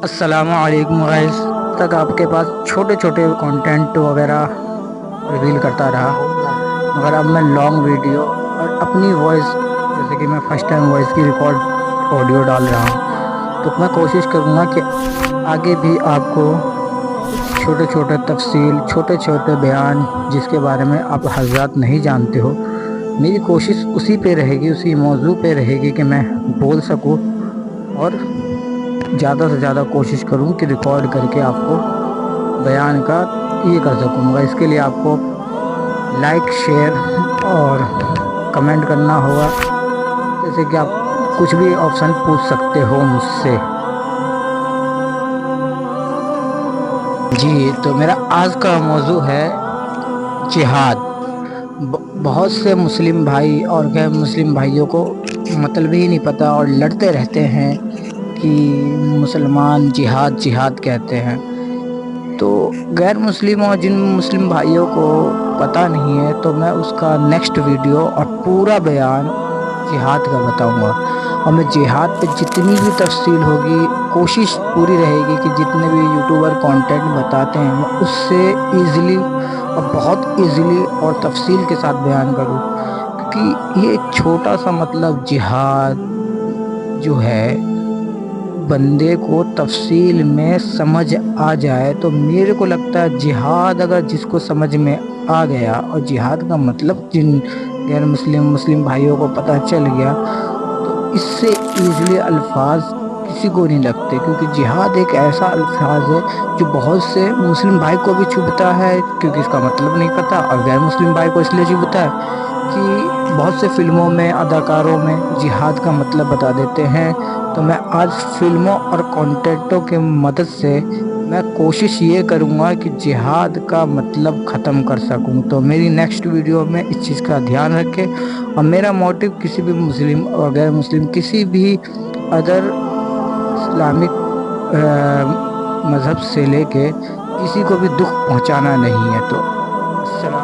السلام علیکم غائز تک آپ کے پاس چھوٹے چھوٹے کنٹینٹ وغیرہ ریویل کرتا رہا، مگر اب میں لانگ ویڈیو اور اپنی وائس، جیسے کہ میں فرسٹ ٹائم وائس کی ریکارڈ آڈیو ڈال رہا ہوں، تو میں کوشش کروں گا کہ آگے بھی آپ کو چھوٹے چھوٹے تفصیل، چھوٹے چھوٹے بیان جس کے بارے میں آپ حضرات نہیں جانتے ہو، میری کوشش اسی پہ رہے گی، اسی موضوع پہ رہے گی کہ میں بول سکوں اور زیادہ سے زیادہ کوشش کروں کہ ریکارڈ کر کے آپ کو بیان کا یہ کر سکوں گا۔ اس کے لیے آپ کو لائک، شیئر اور کمنٹ کرنا ہوگا، جیسے کہ آپ کچھ بھی آپشن پوچھ سکتے ہو مجھ سے۔ جی، تو میرا آج کا موضوع ہے جہاد۔ بہت سے مسلم بھائی اور غیر مسلم بھائیوں کو مطلب ہی نہیں پتہ اور لڑتے رہتے ہیں کہ مسلمان جہاد جہاد کہتے ہیں، تو غیر مسلم اور جن مسلم بھائیوں کو پتہ نہیں ہے تو میں اس کا نیکسٹ ویڈیو اور پورا بیان جہاد کا بتاؤں گا، اور میں جہاد پہ جتنی بھی تفصیل ہوگی کوشش پوری رہے گی کہ جتنے بھی یوٹیوبر کانٹینٹ بتاتے ہیں میں اس سے ایزیلی اور بہت ایزیلی اور تفصیل کے ساتھ بیان کروں، کیونکہ یہ ایک چھوٹا سا مطلب جہاد جو ہے بندے کو تفصیل میں سمجھ آ جائے تو میرے کو لگتا ہے جہاد اگر جس کو سمجھ میں آ گیا اور جہاد کا مطلب جن غیر مسلم بھائیوں کو پتہ چل گیا تو اس سے ایزیلی الفاظ کسی کو نہیں لگتے، کیونکہ جہاد ایک ایسا الفاظ ہے جو بہت سے مسلم بھائی کو بھی چبھتا ہے کیونکہ اس کا مطلب نہیں پتہ، اور غیر مسلم بھائی کو اس لیے چبھتا ہے کہ بہت سے فلموں میں، اداکاروں میں جہاد کا مطلب بتا دیتے ہیں۔ تو میں آج فلموں اور کانٹینٹوں کے مدد سے میں کوشش یہ کروں گا کہ جہاد کا مطلب ختم کر سکوں، تو میری نیکسٹ ویڈیو میں اس چیز کا دھیان رکھیں، اور میرا موٹیو کسی بھی مسلم اور غیر مسلم کسی بھی ادر اسلامک مذہب سے لے کے کسی کو بھی دکھ پہنچانا نہیں ہے۔ تو السلام